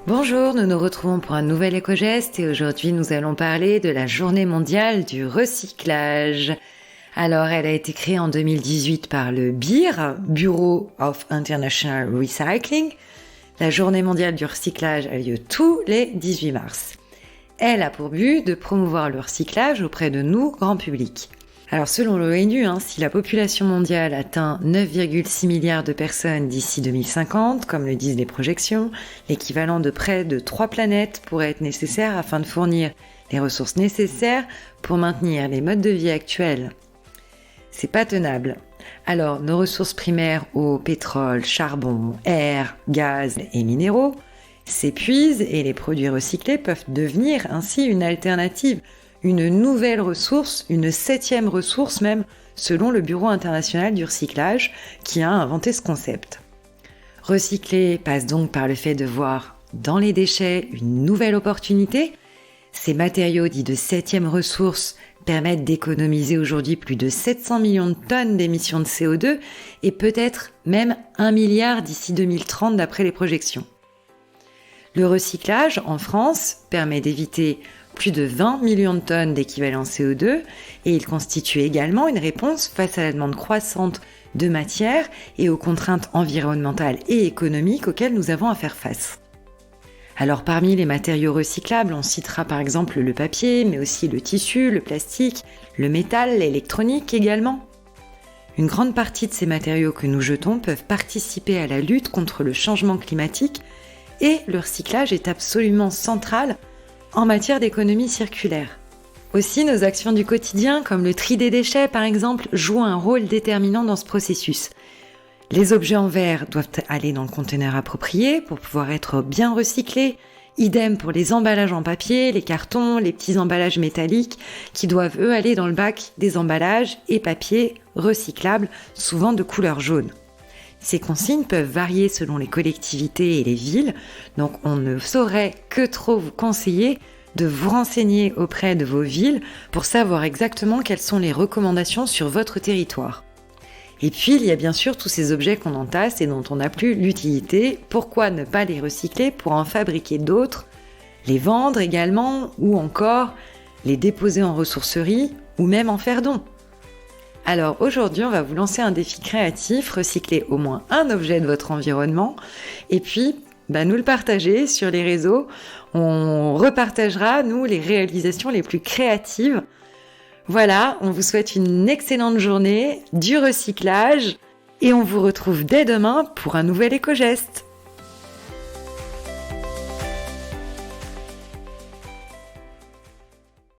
Bonjour, nous nous retrouvons pour un nouvel éco-geste et aujourd'hui nous allons parler de la journée mondiale du recyclage. Alors elle a été créée en 2018 par le BIR, Bureau of International Recycling. La journée mondiale du recyclage a lieu tous les 18 mars. Elle a pour but de promouvoir le recyclage auprès de nous, grand public. Alors selon l'ONU, si la population mondiale atteint 9,6 milliards de personnes d'ici 2050, comme le disent les projections, l'équivalent de près de 3 planètes pourrait être nécessaire afin de fournir les ressources nécessaires pour maintenir les modes de vie actuels. C'est pas tenable. Alors nos ressources primaires, eau, pétrole, charbon, air, gaz et minéraux s'épuisent et les produits recyclés peuvent devenir ainsi une alternative, une nouvelle ressource, une 7e ressource même, selon le Bureau international du recyclage qui a inventé ce concept. Recycler passe donc par le fait de voir dans les déchets une nouvelle opportunité. Ces matériaux dits de 7e ressource permettent d'économiser aujourd'hui plus de 700 millions de tonnes d'émissions de CO2 et peut-être même 1 milliard d'ici 2030 d'après les projections. Le recyclage en France permet d'éviter plus de 20 millions de tonnes d'équivalent CO2 et il constitue également une réponse face à la demande croissante de matière et aux contraintes environnementales et économiques auxquelles nous avons à faire face. Alors parmi les matériaux recyclables, on citera par exemple le papier, mais aussi le tissu, le plastique, le métal, l'électronique également. Une grande partie de ces matériaux que nous jetons peuvent participer à la lutte contre le changement climatique et le recyclage est absolument central en matière d'économie circulaire. Aussi, nos actions du quotidien, comme le tri des déchets par exemple, jouent un rôle déterminant dans ce processus. Les objets en verre doivent aller dans le conteneur approprié pour pouvoir être bien recyclés. Idem pour les emballages en papier, les cartons, les petits emballages métalliques qui doivent eux aller dans le bac des emballages et papier recyclables, souvent de couleur jaune. Ces consignes peuvent varier selon les collectivités et les villes, donc on ne saurait que trop vous conseiller de vous renseigner auprès de vos villes pour savoir exactement quelles sont les recommandations sur votre territoire. Et puis il y a bien sûr tous ces objets qu'on entasse et dont on n'a plus l'utilité, pourquoi ne pas les recycler pour en fabriquer d'autres, les vendre également ou encore les déposer en ressourcerie ou même en faire don. Alors aujourd'hui, on va vous lancer un défi créatif, recycler au moins un objet de votre environnement et puis nous le partager sur les réseaux. On repartagera, nous, les réalisations les plus créatives. Voilà, on vous souhaite une excellente journée, du recyclage et on vous retrouve dès demain pour un nouvel éco-geste.